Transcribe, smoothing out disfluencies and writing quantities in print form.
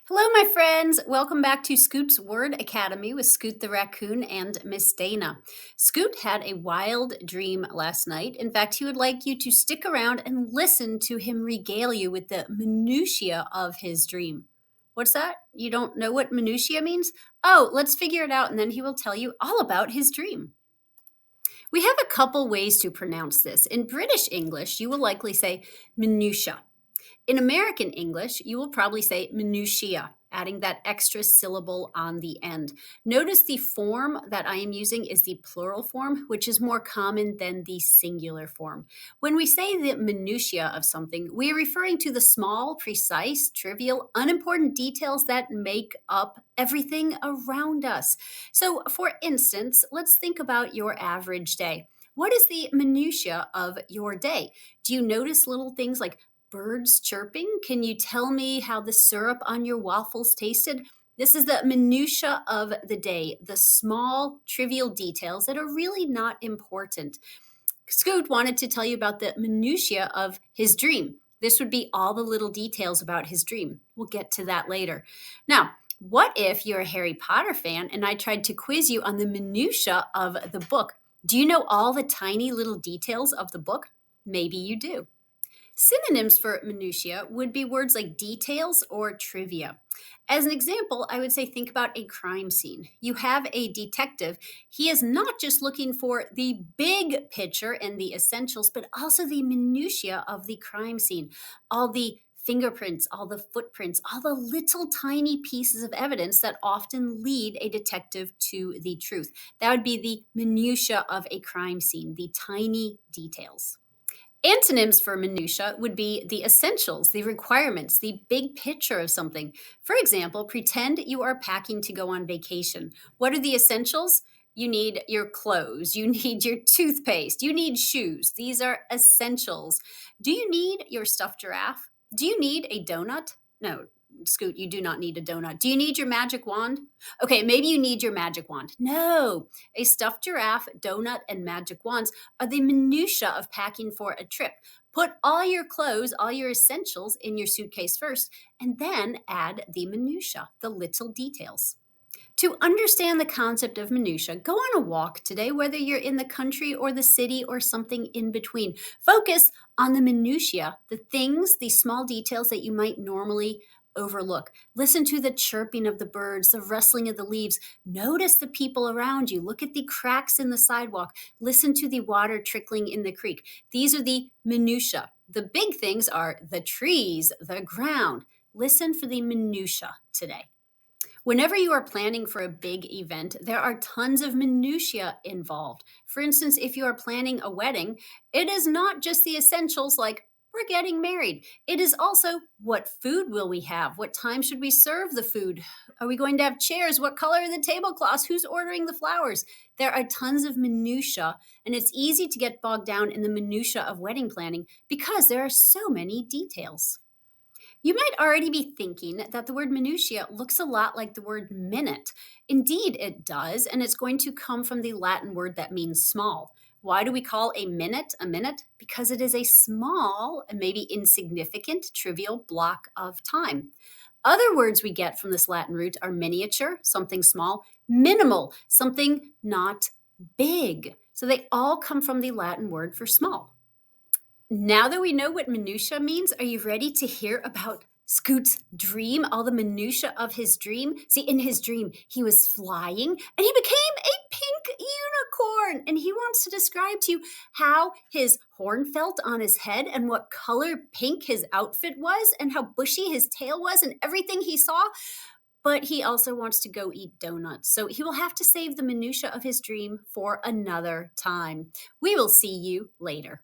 Hello, my friends. Welcome back to Scoot's Word Academy with Scoot the raccoon and Miss Dana. Scoot had a wild dream last night. In fact, he would like you to stick around and listen to him regale you with the minutiae of his dream. What's that? You don't know what minutiae means? Oh, let's figure it out, and then he will tell you all about his dream. We have a couple ways to pronounce this. In British English, you will likely say minutia. In American English, you will probably say minutiae, adding that extra syllable on the end. Notice the form that I am using is the plural form, which is more common than the singular form. When we say the minutiae of something, we are referring to the small, precise, trivial, unimportant details that make up everything around us. So, for instance, let's think about your average day. What is the minutiae of your day? Do you notice little things like birds chirping? Can you tell me how the syrup on your waffles tasted? This is the minutia of the day, the small, trivial details that are really not important. Scoot wanted to tell you about the minutia of his dream. This would be all the little details about his dream. We'll get to that later. Now, what if you're a Harry Potter fan and I tried to quiz you on the minutia of the book? Do you know all the tiny little details of the book? Maybe you do. Synonyms for minutiae would be words like details or trivia. As an example, I would say think about a crime scene. You have a detective. He is not just looking for the big picture and the essentials, but also the minutiae of the crime scene. All the fingerprints, all the footprints, all the little tiny pieces of evidence that often lead a detective to the truth. That would be the minutiae of a crime scene, the tiny details. Antonyms for minutia would be the essentials, the requirements, the big picture of something. For example, pretend you are packing to go on vacation. What are the essentials? You need your clothes, you need your toothpaste, you need shoes. These are essentials. Do you need your stuffed giraffe? Do you need a donut? No, Scoot, you do not need a donut. Do you need your magic wand? Okay, maybe you need your magic wand. No, a stuffed giraffe, donut, and magic wands are the minutia of packing for a trip. Put all your clothes, all your essentials in your suitcase first, and then add the minutia, the little details. To understand the concept of minutia, go on a walk today, whether you're in the country or the city or something in between. Focus on the minutia, the things, the small details that you might normally overlook. Listen to the chirping of the birds, the rustling of the leaves. Notice the people around you. Look at the cracks in the sidewalk. Listen to the water trickling in the creek. These are the minutia. The big things are the trees, the ground. Listen for the minutia today. Whenever you are planning for a big event, there are tons of minutiae involved. For instance, if you are planning a wedding, it is not just the essentials like we're getting married. It is also what food will we have? What time should we serve the food? Are we going to have chairs? What color are the tablecloths? Who's ordering the flowers? There are tons of minutiae, and it's easy to get bogged down in the minutiae of wedding planning because there are so many details. You might already be thinking that the word minutiae looks a lot like the word minute. Indeed, it does, and it's going to come from the Latin word that means small. Why do we call a minute a minute? Because it is a small and maybe insignificant, trivial block of time. Other words we get from this Latin root are miniature, something small, minimal, something not big. So they all come from the Latin word for small. Now that we know what minutia means, are you ready to hear about Scoot's dream, all the minutia of his dream? See, in his dream, he was flying and he became a pink unicorn. And he wants to describe to you how his horn felt on his head and what color pink his outfit was and how bushy his tail was and everything he saw. But he also wants to go eat donuts. So he will have to save the minutia of his dream for another time. We will see you later.